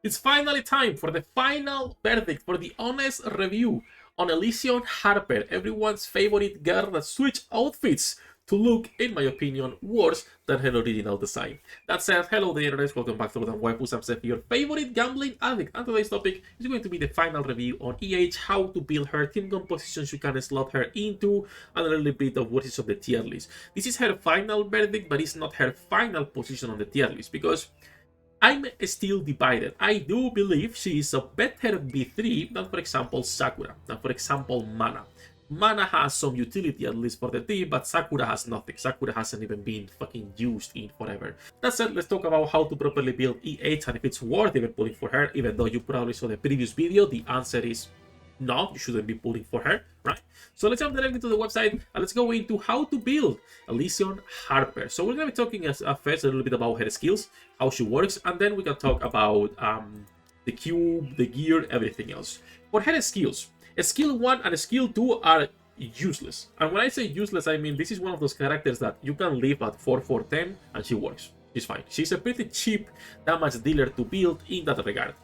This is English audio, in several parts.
It's finally time for the final verdict, for the honest review on Elysion Harper, everyone's favorite girl that switched outfits to look, in my opinion, worse than her original design. That said, hello the internet, welcome back to Waifus. I'm Sefhi, your favorite gambling addict, and today's topic is going to be the final review on EH, how to build her, team compositions you can slot her into, and a little bit of what is on the tier list. This is her final verdict, but it's not her final position on the tier list, because I'm still divided. I do believe she is a better B3 than, for example, Sakura, than, for example, Mana. Mana has some utility, at least for the team, but Sakura has nothing. Sakura hasn't even been fucking used in forever. That said, let's talk about how to properly build E8 and if it's worth even pulling for her, even though you probably saw the previous video. The answer is no, you shouldn't be pulling for her, right? So let's jump directly to the website and let's go into how to build Elysion Harper. So we're going to be talking first a little bit about her skills, how she works, and then we can talk about the cube, the gear, everything else. For her skills, skill 1 and skill 2 are useless. And when I say useless, I mean this is one of those characters that you can leave at 4-4-10 and she works. She's fine. She's a pretty cheap damage dealer to build in that regard.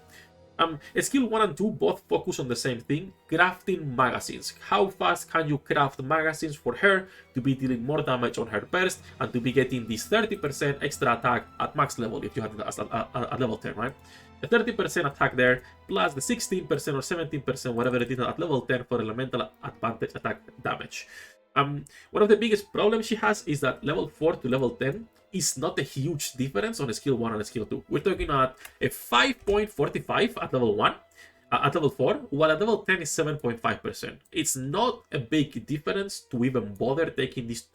Skill 1 and 2 both focus on the same thing, crafting magazines. How fast can you craft magazines for her to be dealing more damage on her burst and to be getting this 30% extra attack at max level if you have it at level 10, right? The 30% attack there, plus the 16% or 17%, whatever it is at level 10 for elemental advantage attack damage. One of the biggest problems she has is that level 4 to level 10 is not a huge difference on a skill 1 and a skill 2. We're talking about a 5.45 at level 1, at level 4, while at level 10 is 7.5%. It's not a big difference to even bother taking this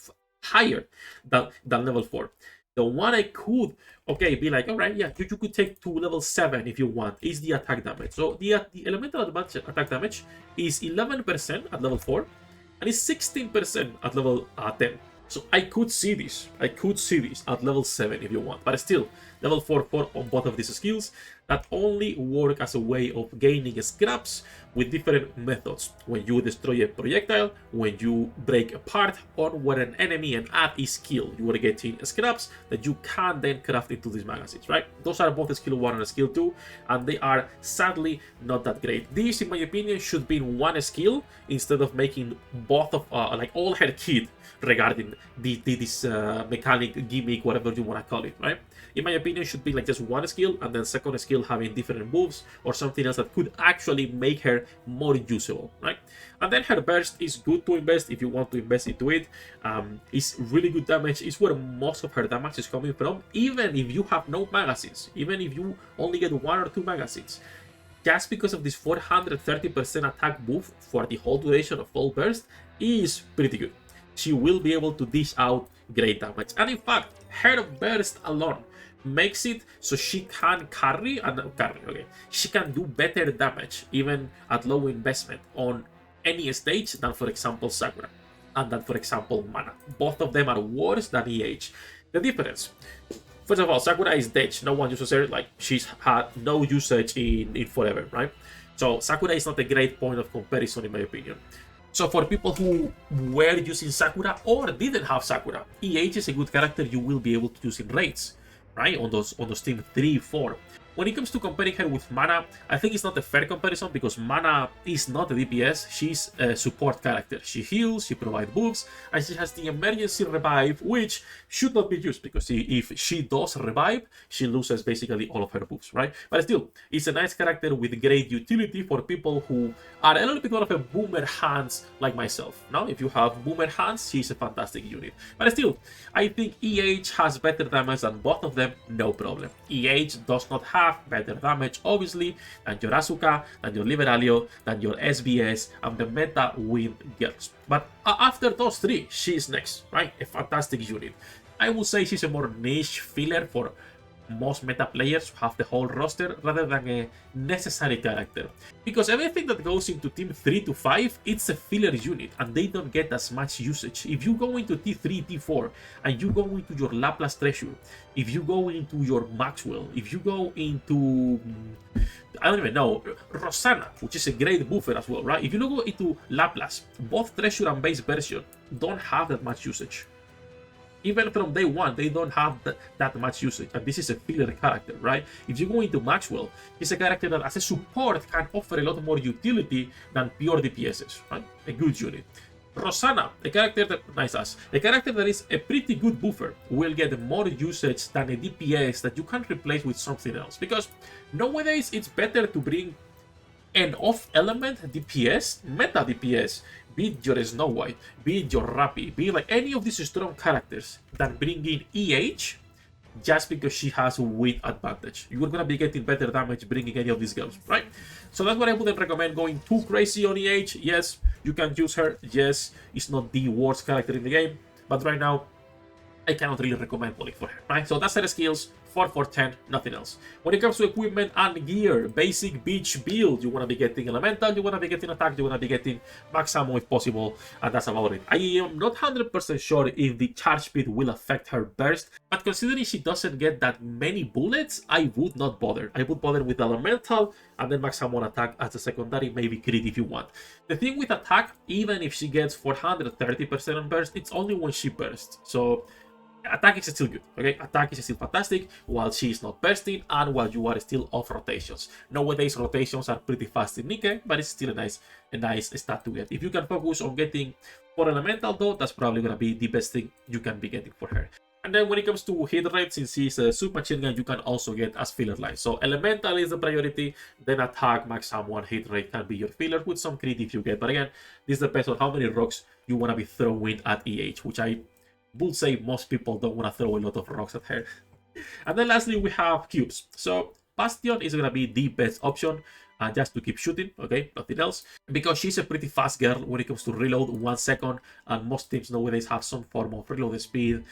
higher than level 4. The one I could, okay, be like, all right, yeah, you could take to level 7 if you want, is the attack damage. So the elemental advantage attack damage is 11% at level 4, and it's 16% at level 10. So I could see this at level 7 if you want, but still, level 4 on both of these skills that only work as a way of gaining scraps with different methods. When you destroy a projectile, when you break a part, or when an enemy and add is killed, you are getting scraps that you can then craft into these magazines, right? Those are both skill 1 and skill 2, and they are sadly not that great. This, in my opinion, should be one skill instead of making both of, like all her kit regarding this mechanic, gimmick, whatever you want to call it, right? In my opinion, should be like just one skill and then second skill having different moves or something else that could actually make her more usable, right? And then her burst is good to invest if you want to invest into it. It's really good damage. It's where most of her damage is coming from, even if you have no magazines, even if you only get 1 or 2 magazines. Just because of this 430% attack buff for the whole duration of full burst is pretty good. She will be able to dish out great damage. And in fact, her burst alone makes it so she can she can do better damage even at low investment on any stage than, for example, Sakura and than, for example, Mana. Both of them are worse than EH. The difference, first of all, Sakura is dead. No one uses her, like she's had no usage in forever, right? So Sakura is not a great point of comparison in my opinion. So for people who were using Sakura or didn't have Sakura, EH is a good character you will be able to use in raids, right? On those team 3, 4. When it comes to comparing her with Mana, I think it's not a fair comparison because Mana is not a DPS, she's a support character. She heals, she provides buffs, and she has the emergency revive, which should not be used because if she does revive, she loses basically all of her buffs, right? But still, it's a nice character with great utility for people who are a little bit more of a boomer hands like myself. Now, if you have boomer hands, she's a fantastic unit. But still, I think EH has better damage than both of them, no problem. EH does not have better damage, obviously, than your Asuka, than your Liberalio, than your SBS, and the meta wind girls. But after those 3, she's next, right? A fantastic unit. I would say she's a more niche filler for most meta players who have the whole roster rather than a necessary character. Because everything that goes into team 3 to 5, it's a filler unit and they don't get as much usage. If you go into T3, T4 and you go into your Laplace Treasure, if you go into your Maxwell, if you go into, I don't even know, Rosanna, which is a great buffer as well, right? If you go into Laplace, both Treasure and base version don't have that much usage. Even from day one, they don't have that much usage, and this is a filler character, right? If you go into Maxwell, he's a character that as a support can offer a lot more utility than pure DPSs, right? A good unit. Rosanna, a character that is a pretty good buffer, will get more usage than a DPS that you can replace with something else. Because nowadays it's better to bring an off-element DPS, meta DPS, be it your Snow White, be it your Rappy, be it like any of these strong characters, than bringing EH just because she has width advantage. You're gonna be getting better damage bringing any of these girls, right? So that's what I wouldn't recommend going too crazy on EH. Yes, you can use her. Yes, it's not the worst character in the game, but right now, I cannot really recommend pulling for her, right? So that's her skills, 4 for 10, nothing else. When it comes to equipment and gear, basic beach build, you want to be getting elemental, you want to be getting attack, you want to be getting max ammo if possible, and that's about it. I am not 100% sure if the charge speed will affect her burst, but considering she doesn't get that many bullets, I would not bother. I would bother with elemental and then max ammo and attack as a secondary, maybe crit if you want. The thing with attack, even if she gets 430% on burst, it's only when she bursts. So attack is still good, okay? Attack is still fantastic while she is not bursting and while you are still off rotations. Nowadays, rotations are pretty fast in Nikke, but it's still a nice stat to get. If you can focus on getting 4 elemental though, that's probably gonna be the best thing you can be getting for her. And then when it comes to hit rate, since she's a submachine gun, you can also get as filler line. So elemental is the priority, then attack, max ammo, and hit rate can be your filler with some crit if you get. But again, this depends on how many rocks you want to be throwing at EH, which I would say most people don't want to throw a lot of rocks at her. And then lastly, we have cubes. So Bastion is going to be the best option just to keep shooting, okay, nothing else. Because she's a pretty fast girl when it comes to reload, 1 second, and most teams nowadays have some form of reload speed.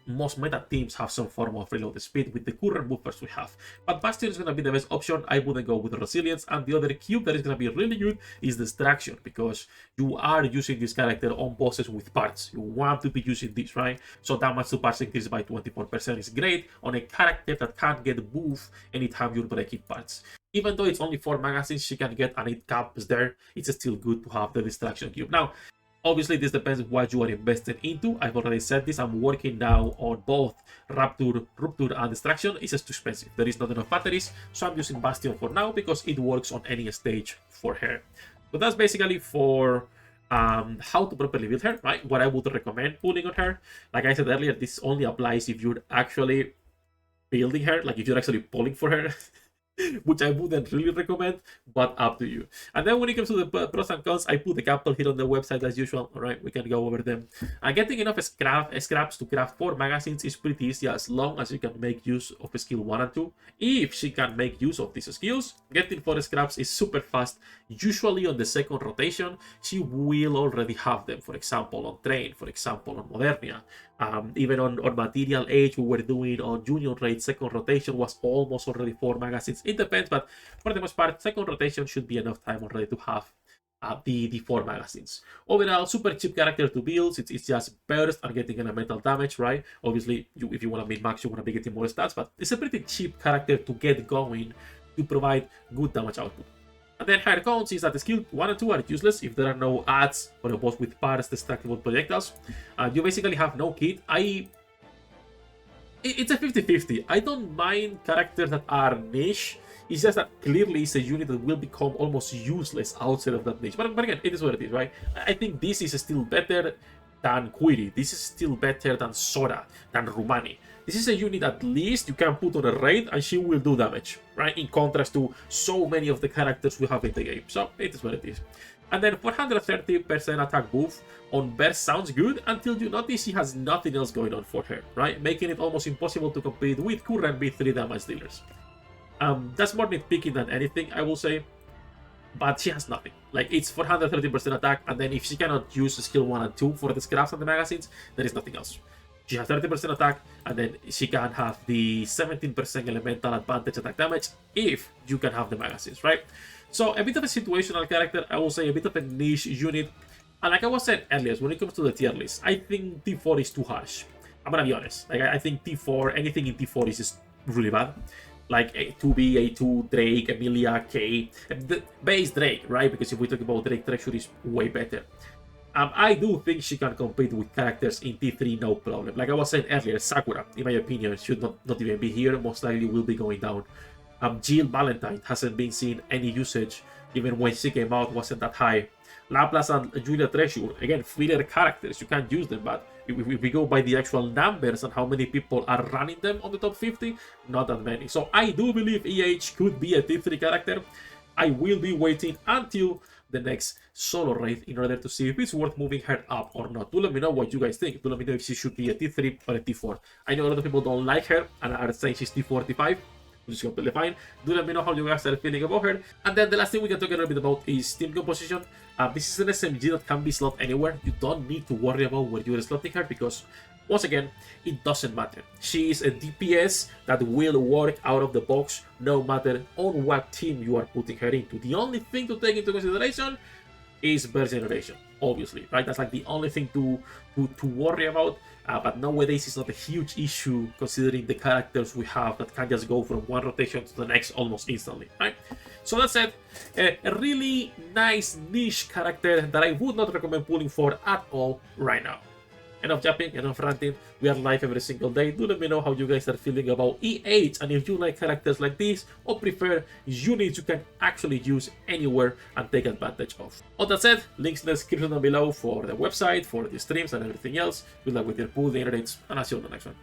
Most meta teams have some form of reload speed with the current buffers we have. But Bastion is going to be the best option. I wouldn't go with Resilience. And the other cube that is going to be really good is Distraction, because you are using this character on bosses with parts. You want to be using this, right? So damage to parts increased by 24% is great on a character that can't get buff anytime you're breaking parts. Even though it's only 4 magazines she can get and it caps there, it's still good to have the Distraction cube. Now, obviously, this depends on what you are invested into. I've already said this. I'm working now on both Rupture and Distraction. It's just too expensive. There is not enough batteries, so I'm using Bastion for now because it works on any stage for her. So that's basically for how to properly build her, right? What I would recommend pulling on her. Like I said earlier, this only applies if you're actually building her, like if you're actually pulling for her. Which I wouldn't really recommend, but up to you. And then when it comes to the pros and cons, I put a couple here on the website as usual. All right, we can go over them. And getting enough scraps to craft 4 magazines is pretty easy as long as you can make use of skill 1 and 2. If she can make use of these skills, getting 4 scraps is super fast. Usually on the second rotation, she will already have them. For example, on Train, for example, on Modernia. Even on Material Age, we were doing on Junior Raid, second rotation was almost already 4 magazines. It depends, but for the most part, second rotation should be enough time already to have the 4 magazines. Overall, super cheap character to build. It's just burst and getting elemental damage, right? Obviously, if you want to min-max, you want to be getting more stats, but it's a pretty cheap character to get going to provide good damage output. And then her cons is that the skill 1 and 2 are useless if there are no adds on a boss with parts, destructible projectiles. You basically have no kit. It's a 50-50. I don't mind characters that are niche. It's just that clearly it's a unit that will become almost useless outside of that niche. But again, it is what it is, right? I think this is still better than Quiri. This is still better than Sora, than Rumani. This is a unit at least you can put on a raid and she will do damage, right? In contrast to so many of the characters we have in the game. So it is what it is. And then 430% attack buff on Burst sounds good until you notice she has nothing else going on for her, right? Making it almost impossible to compete with current B3 damage dealers. That's more nitpicking than anything, I will say. But she has nothing. Like, it's 430% attack, and then if she cannot use skill 1 and 2 for the scraps and the magazines, there is nothing else. She has 30% attack, and then she can have the 17% elemental advantage attack damage if you can have the magazines, right? So a bit of a situational character, I will say a bit of a niche unit. And like I was saying earlier, when it comes to the tier list, I think T4 is too harsh. I'm gonna be honest. Like, I think T4, anything in T4 is just really bad. Like A2B, A2, Drake, Emilia, K. The base Drake, right? Because if we talk about Drake, Treasure is way better. I do think she can compete with characters in T3, no problem. Like I was saying earlier, Sakura, in my opinion, should not even be here. Most likely will be going down. Jill Valentine hasn't been seeing any usage, even when she came out wasn't that high. Laplace and Julia Treasure, again, filler characters, you can't use them, but if we go by the actual numbers and how many people are running them on the top 50, not that many. So I do believe EH could be a T3 character. I will be waiting until the next solo raid in order to see if it's worth moving her up or not. Do let me know what you guys think. Do let me know if she should be a T3 or a T4. I know a lot of people don't like her and are saying she's T4, T5, which is completely fine. Do let me know how you guys are feeling about her. And then the last thing we can talk a little bit about is team composition. This is an SMG that can be slotted anywhere. You don't need to worry about where you're slotting her because, once again, it doesn't matter. She is a DPS that will work out of the box no matter on what team you are putting her into. The only thing to take into consideration is burst generation, obviously, right? That's like the only thing to worry about. But nowadays it's not a huge issue considering the characters we have that can just go from one rotation to the next almost instantly, right? So that said, a really nice niche character that I would not recommend pulling for at all right now. Enough yapping, enough ranting. We are live every single day. Do let me know how you guys are feeling about EH and if you like characters like this or prefer units you can actually use anywhere and take advantage of. All that said, links in the description down below for the website, for the streams and everything else. Good luck with your pool, the internet, and I'll see you on the next one.